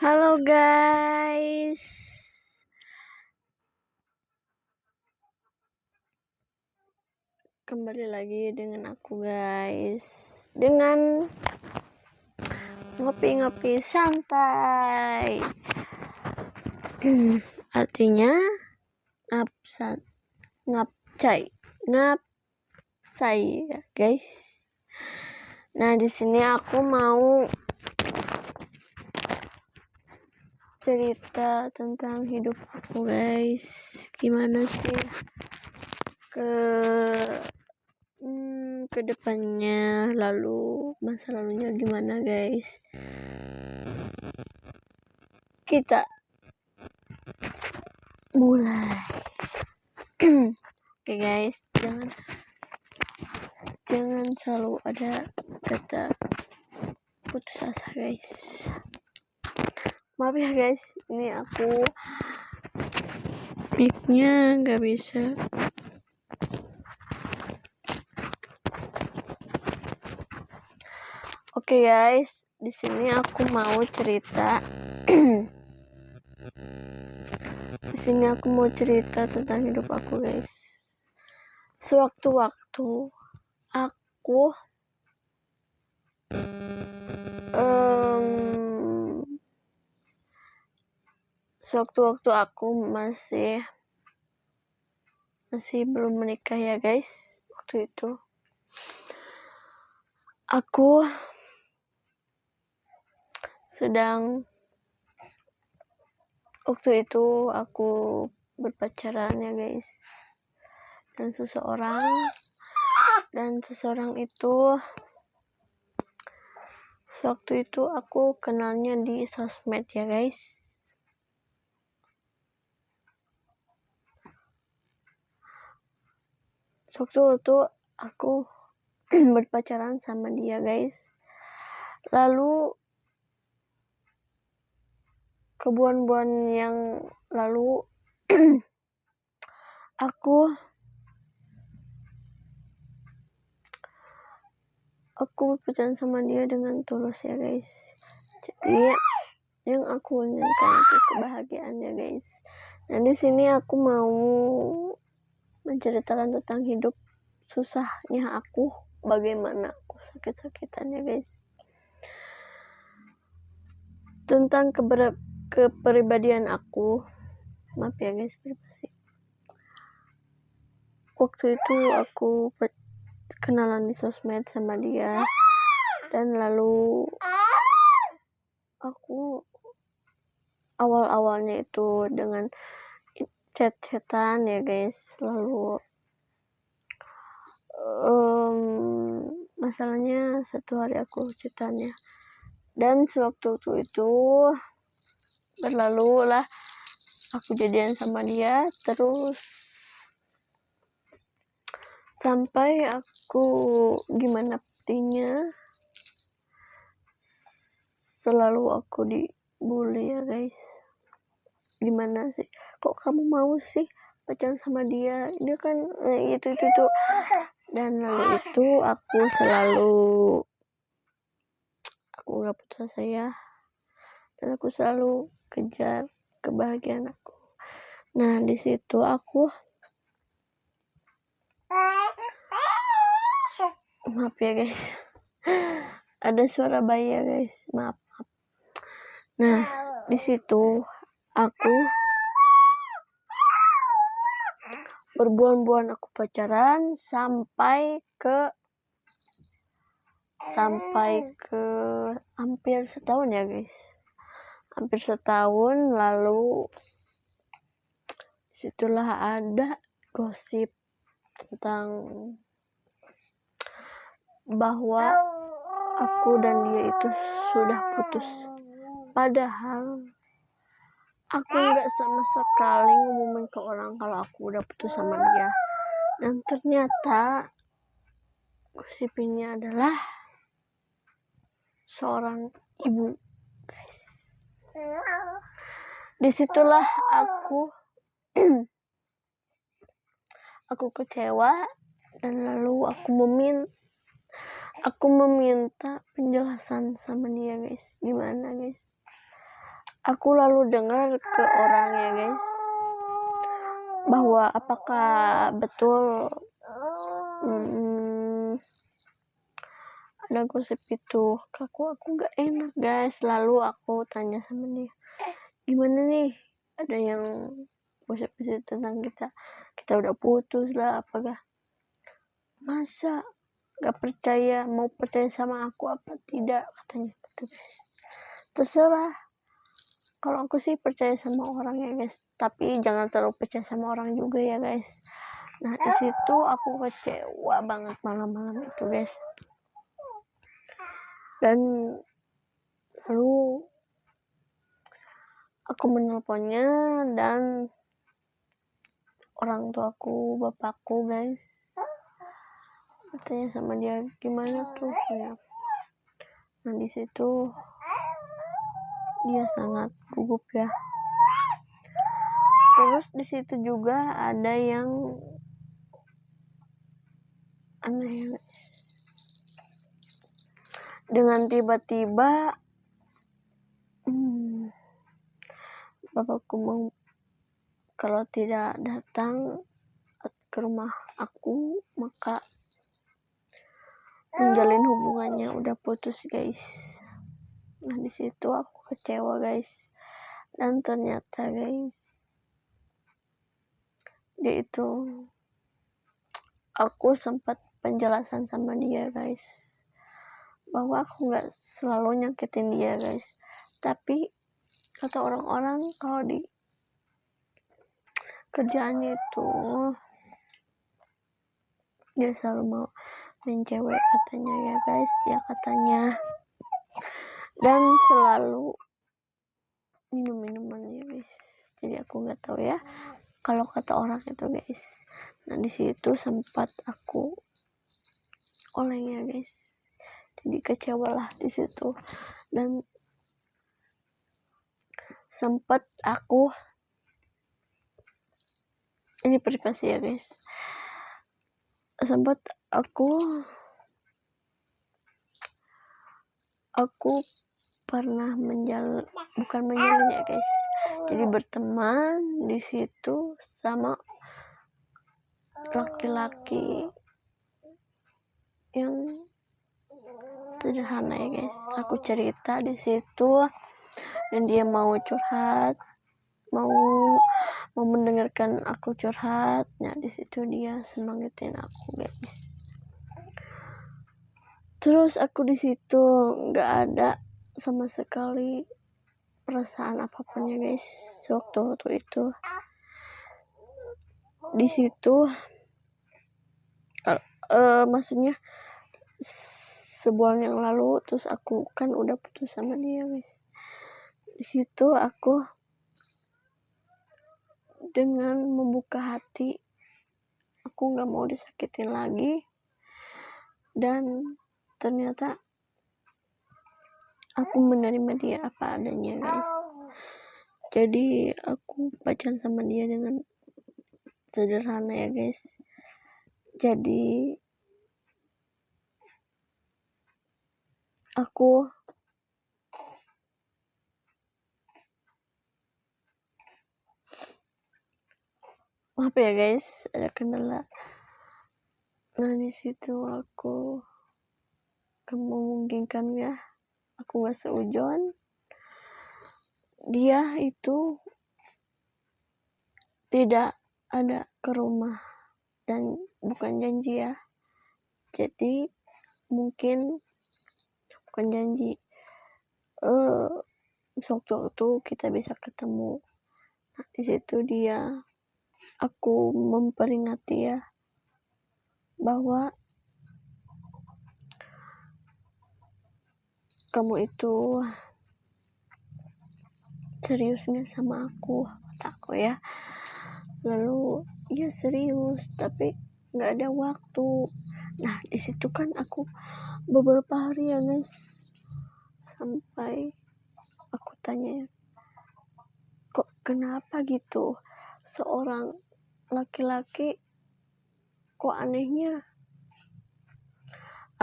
Halo guys, kembali lagi dengan aku guys, dengan ngopi-ngopi santai. Artinya ngapsai ya guys. Nah di sini aku mau cerita tentang hidup aku guys. Gimana sih ke depannya, lalu masa lalunya gimana guys. Kita mulai. Oke guys, jangan selalu ada kata putus asa guys. Maaf ya guys, ini aku mic-nya nggak bisa. Oke guys, di sini aku mau cerita. Di sini aku mau cerita tentang hidup aku guys. Sewaktu-waktu aku masih belum menikah ya guys. Waktu itu aku berpacaran ya guys, dan seseorang itu sewaktu itu aku kenalnya di sosmed ya guys. Sewaktu itu aku berpacaran sama dia guys, lalu ke bulan-bulan yang lalu aku berpacaran sama dia dengan tulus ya guys. Jadi yang aku inginkan itu kebahagiaan ya guys. Nah di sini aku mau menceritakan tentang hidup susahnya aku, bagaimana aku sakit-sakitan ya guys. Tentang kepribadian aku, maaf ya guys, privasi. Waktu itu aku kenalan di sosmed sama dia, dan lalu aku awalnya itu dengan chat-chatan ya guys. Lalu masalahnya satu hari aku chatan ya, dan sewaktu itu berlalu lah aku jadian sama dia, terus sampai aku gimana artinya selalu aku dibully ya guys. Gimana sih, kok kamu mau sih pacaran sama dia kan itu dan lalu itu aku nggak putus asa ya, dan aku selalu kejar kebahagiaan aku. Nah di situ aku maaf ya guys, ada suara bayi ya guys, maaf. Nah di situ aku berbulan-bulan aku pacaran sampai ke hampir setahun ya guys, hampir setahun. Lalu disitulah ada gosip tentang bahwa aku dan dia itu sudah putus, padahal aku nggak sama sekali ngumumin ke orang kalau aku udah putus sama dia. Dan ternyata gosip ini adalah seorang ibu guys. Disitulah aku kecewa, dan lalu aku meminta penjelasan sama dia guys. Gimana guys, Aku lalu dengar ke orang ya guys, bahwa apakah betul ada gosip itu. Aku gak enak guys. Lalu aku tanya sama dia, gimana nih, ada yang gosip-gosip tentang kita udah putus lah, apakah masa gak percaya, mau percaya sama aku apa tidak, katanya gitu guys. Terserah, kalau aku sih percaya sama orang ya guys, tapi jangan terlalu percaya sama orang juga ya guys. Nah di situ aku kecewa banget malam-malam itu guys. Dan lalu aku menelponnya dan orang tuaku, bapakku guys, bertanya sama dia gimana tuh ya. Nah di situ dia sangat gugup ya. Terus di situ juga ada yang aneh ya. Dengan tiba-tiba bapakku mau kalau tidak datang ke rumah aku maka menjalin hubungannya udah putus guys. Nah di situ aku kecewa guys. Dan ternyata guys, dia itu, aku sempat penjelasan sama dia guys, bahwa aku nggak selalu nyakitin dia guys, tapi kata orang-orang kalau di kerjaannya itu dia selalu mau main cewek katanya ya guys, ya katanya, dan selalu minum-minuman ya guys. Jadi aku nggak tahu ya kalau kata orang itu guys. Nah di situ sempat aku olehnya guys, jadi kecewa lah di situ. Dan sempat aku, ini privasi ya guys, sempat aku pernah bukan menjalin ya guys, jadi berteman di situ sama laki-laki yang sederhana ya guys. Aku cerita di situ dan dia mau curhat, mau mendengarkan aku curhat. Nah di situ dia semangatin aku guys. Terus aku di situ nggak ada sama sekali perasaan apapun ya guys. Waktu itu di situ maksudnya sebulan yang lalu, terus aku kan udah putus sama dia guys. Di situ aku dengan membuka hati, aku nggak mau disakitin lagi, dan ternyata aku menerima dia apa adanya guys. Jadi aku pacaran sama dia dengan sederhana ya guys. Jadi aku maaf ya guys, ada kendala. Nah di situ aku memungkinkan ya, aku gak seujon. Dia itu tidak ada ke rumah dan bukan janji ya. Jadi mungkin bukan janji, waktu kita bisa ketemu. Nah di situ aku memperingati ya, bahwa kamu itu seriusnya sama aku, kata aku ya. Lalu ya serius, tapi nggak ada waktu. Nah di situ kan aku beberapa hari ya guys, sampai aku tanya, kok kenapa gitu, seorang laki-laki kok anehnya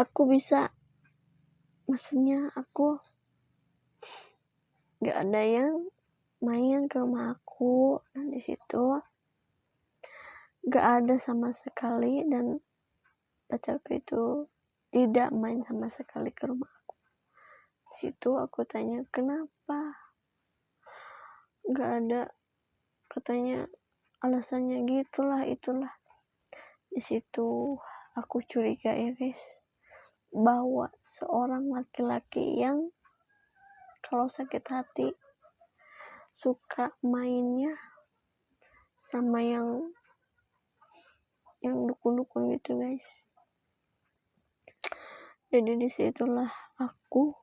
aku bisa, maksudnya aku nggak ada yang main ke rumah aku, dan di situ nggak ada sama sekali, dan pacarku itu tidak main sama sekali ke rumah aku. Di situ aku tanya kenapa nggak ada, katanya alasannya gitulah itulah. Di situ aku curiga ya guys, bahwa seorang laki-laki yang kalau sakit hati suka mainnya sama yang dukun-dukun gitu guys. Jadi disitulah aku,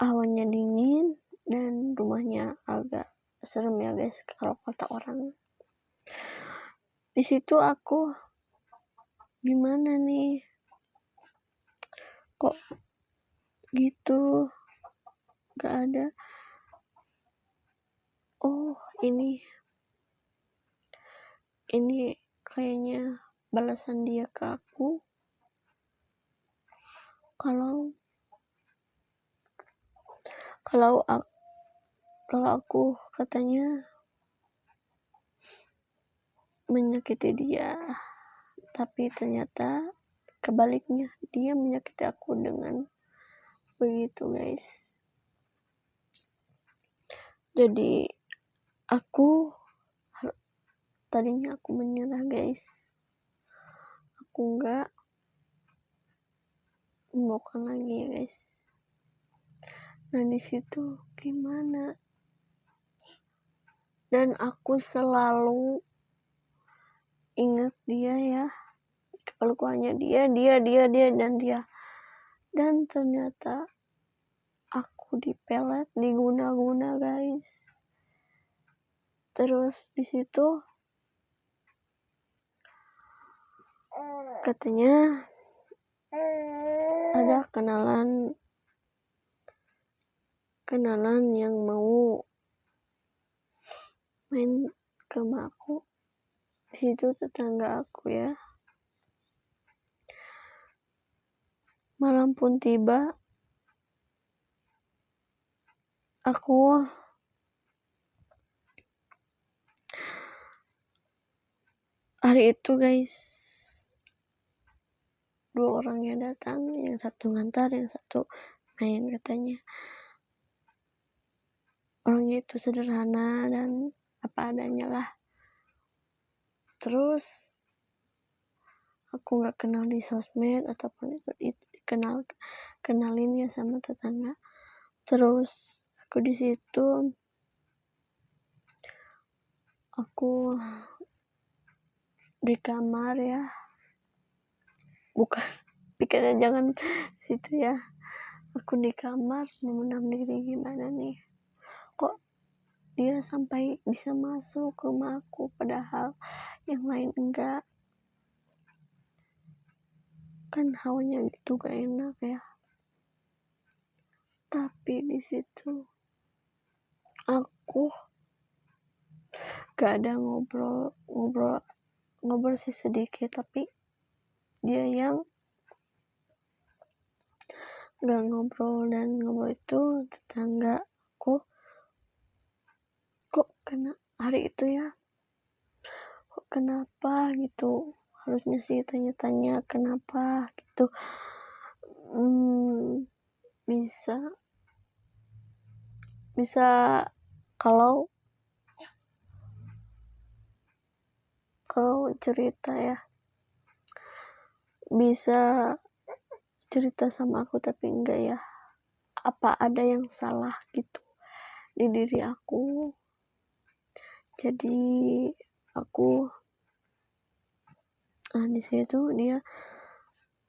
awannya dingin dan rumahnya agak serem ya guys kalau kata orang. Di situ aku gimana nih, kok gitu, gak ada. Oh ini kayaknya balasan dia ke aku kalau aku katanya menyakiti dia, tapi ternyata kebaliknya dia menyakiti aku dengan begitu guys. Jadi tadinya aku menyerah guys, aku nggak maukan lagi ya guys. Nah di situ gimana, dan aku selalu ingat dia ya, kepalaku hanya dia dan ternyata aku dipelet, diguna-guna guys. Terus di situ katanya ada kenalan yang mau main ke rumah aku. Di situ tetangga aku ya. Malam pun tiba, aku hari itu guys, 2 orang yang datang, yang satu ngantar, yang satu main katanya. Orangnya itu sederhana dan apa adanya lah. Terus aku nggak kenal di sosmed ataupun itu kenalin ya sama tetangga. Terus aku di situ aku di kamar ya, bukan pikirnya jangan situ ya. Aku di kamar memendam diri, gimana nih, kok dia sampai bisa masuk ke rumah aku padahal yang lain enggak, kan hawanya gitu gak enak ya. Tapi di situ aku gak ada ngobrol sih sedikit, tapi dia yang gak ngobrol, dan ngobrol itu tetangga aku kok kena hari itu ya, kok kenapa gitu, harusnya sih tanya-tanya kenapa gitu. Bisa kalau cerita ya, bisa cerita sama aku, tapi enggak ya, apa ada yang salah gitu di diri aku. Jadi aku di situ dia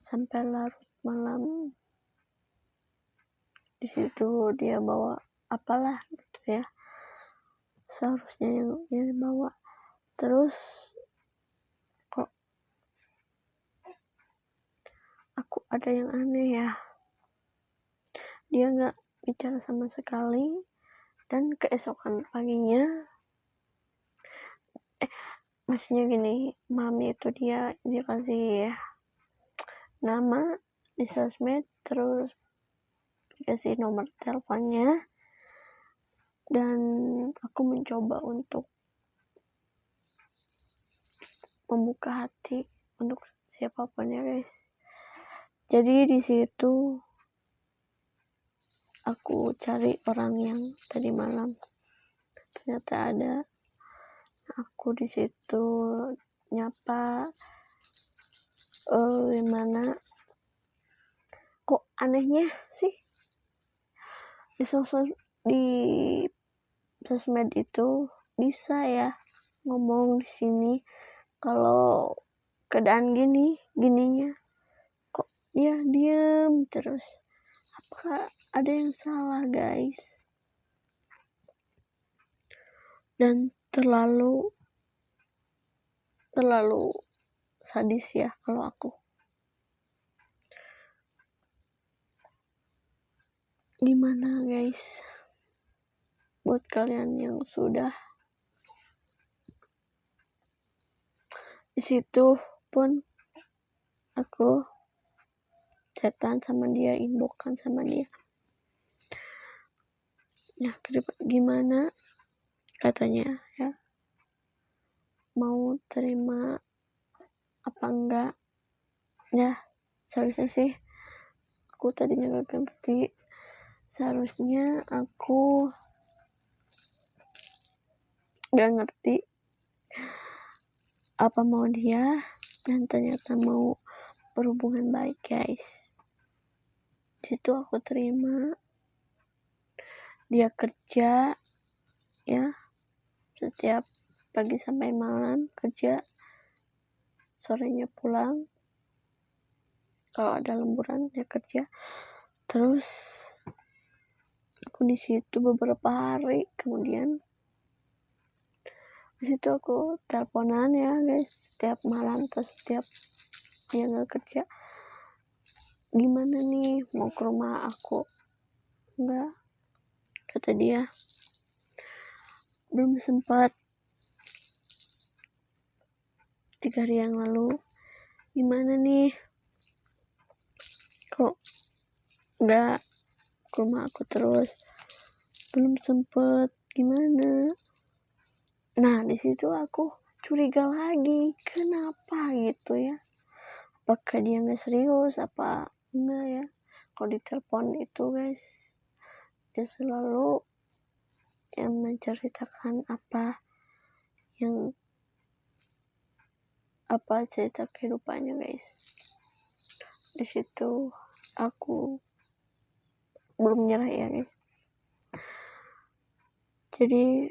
sampai larut malam. Di situ dia bawa apalah gitu ya, seharusnya yang dia bawa. Terus kok aku ada yang aneh ya, dia nggak bicara sama sekali. Dan keesokan paginya maksudnya gini, malamnya itu dia kasih nama di sosmed, terus dikasih nomor teleponnya, dan aku mencoba untuk membuka hati untuk siapapun ya guys. Jadi di situ aku cari orang yang tadi malam ternyata ada. Aku di situ nyapa, gimana kok anehnya sih di sosmed itu bisa ya ngomong di sini kalau keadaan gininya, kok dia diem terus. Apakah ada yang salah guys? Dan terlalu sadis ya kalau aku. Gimana guys buat kalian yang sudah di situ pun aku chatan sama dia, inboxan sama dia. Nah, gimana katanya ya, mau terima apa enggak ya. Seharusnya sih aku tadinya gak ngerti, seharusnya aku gak ngerti apa mau dia, dan ternyata mau berhubungan baik guys. Situ aku terima, dia kerja ya, setiap pagi sampai malam kerja, sorenya pulang, kalau ada lemburan dia kerja. Terus aku di situ beberapa hari kemudian, di situ aku teleponan ya guys setiap malam. Terus setiap dia nggak kerja, gimana nih mau ke rumah aku? Enggak, kata dia belum sempat, 3 hari yang lalu. Gimana nih kok nggak ke rumah aku terus? Belum sempet, gimana? Nah di situ aku curiga lagi, kenapa gitu ya? Apakah dia nggak serius apa enggak ya? Kalau di telepon itu guys, dia selalu yang menceritakan apa cerita kehidupannya guys. Di situ aku belum nyerah ya guys. Jadi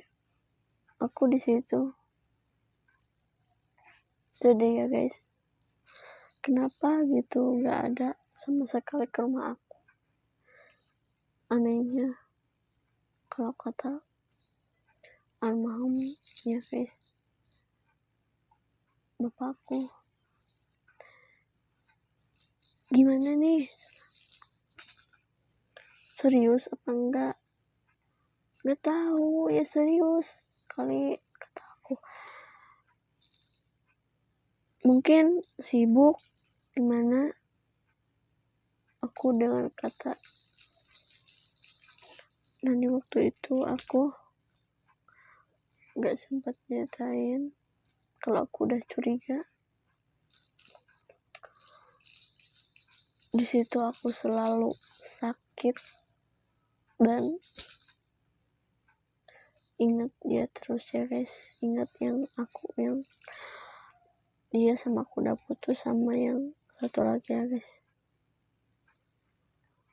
aku di situ jadi ya guys, kenapa gitu nggak ada sama sekali ke rumah aku. Anehnya kalau kata almarhum ya guys, bapakku, gimana nih, serius apa enggak? Nggak tahu ya, serius kali kata aku. Mungkin sibuk gimana, aku dengan kata. Dan di waktu itu aku nggak sempat nyatain kalau aku udah curiga. Di situ aku selalu sakit dan ingat dia terus ya guys. Ingat yang dia sama aku udah putus sama yang satu lagi ya guys.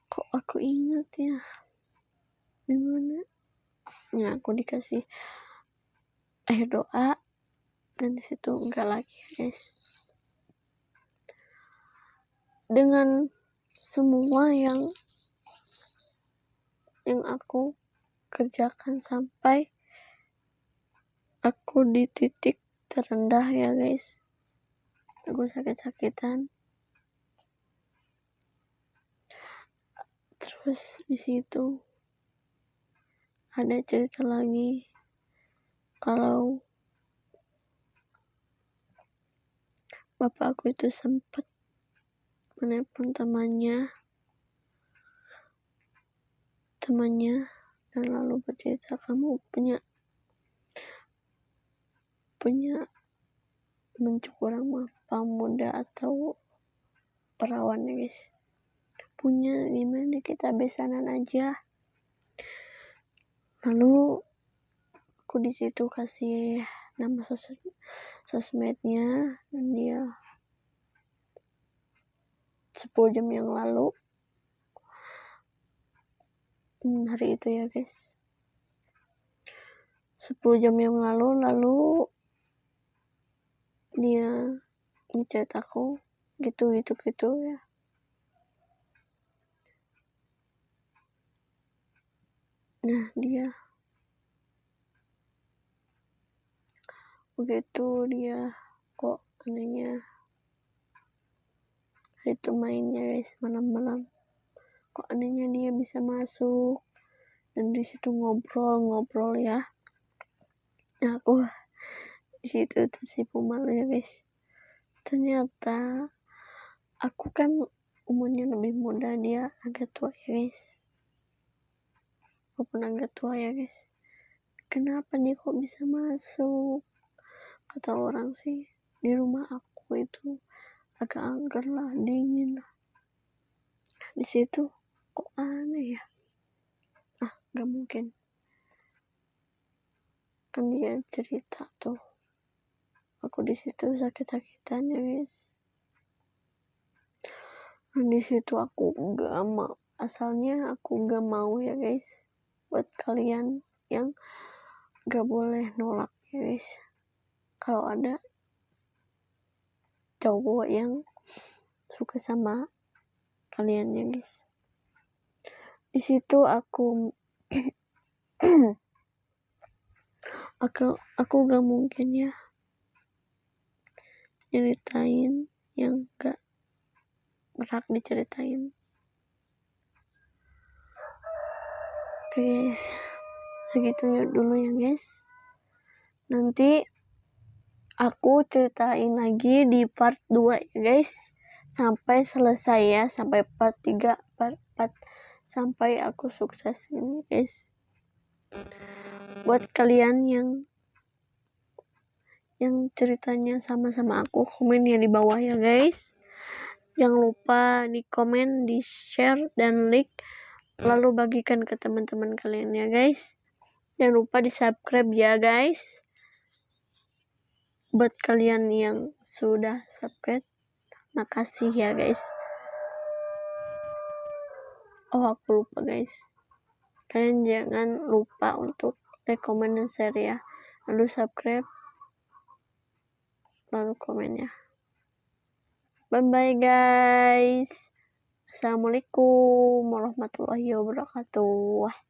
Kok aku ingat ya, gimana ya, aku dikasih air doa dan disitu enggak lagi ya guys. Dengan semua yang aku kerjakan sampai aku di titik terendah ya guys, aku sakit-sakitan. Terus di situ ada cerita lagi kalau bapakku itu sempat menelpon temannya temannya dan lalu bercerita, kamu punya bentuk orang pemuda atau perawan ya guys, punya, gimana kita besanan aja. Lalu aku di situ kasih nama sosmednya dan dia 10 jam yang lalu, hari itu ya guys, 10 jam yang lalu dia ngechat aku gitu ya. Nah dia begitu, dia kok anehnya hari itu mainnya guys, malam-malam kok anehnya dia bisa masuk dan di situ ngobrol ya. Nah, aku di situ tersipu malu ya guys. Ternyata aku kan umurnya lebih muda, dia agak tua ya guys. Walaupun agak tua ya guys. Kenapa dia kok bisa masuk? Kata orang sih di rumah aku itu agak angker lah, dingin lah. Di situ kok aneh ya? Gak mungkin. Kan dia cerita tuh. Aku di situ sakit-sakitan ya guys. Dan di situ aku gak mau. Asalnya aku gak mau ya guys. Buat kalian yang gak boleh nolak ya guys. Kalau ada cowok yang suka sama kalian ya guys. Di situ aku gak mungkin ya ceritain yang gak berhak diceritain. Oke guys, segitunya dulu ya guys. Nanti aku ceritain lagi di part 2 ya guys, sampai selesai ya, sampai part 3, part 4, sampai aku sukses ini guys. Buat kalian yang ceritanya sama-sama aku, komen ya di bawah ya guys. Jangan lupa di komen, di share dan like, lalu bagikan ke teman-teman kalian ya guys. Jangan lupa di subscribe ya guys. Buat kalian yang sudah subscribe, makasih ya guys. Oh aku lupa guys, kalian jangan lupa untuk like, comment, dan share ya. Lalu subscribe, lalu komen ya. Bye bye guys. Assalamualaikum warahmatullahi wabarakatuh.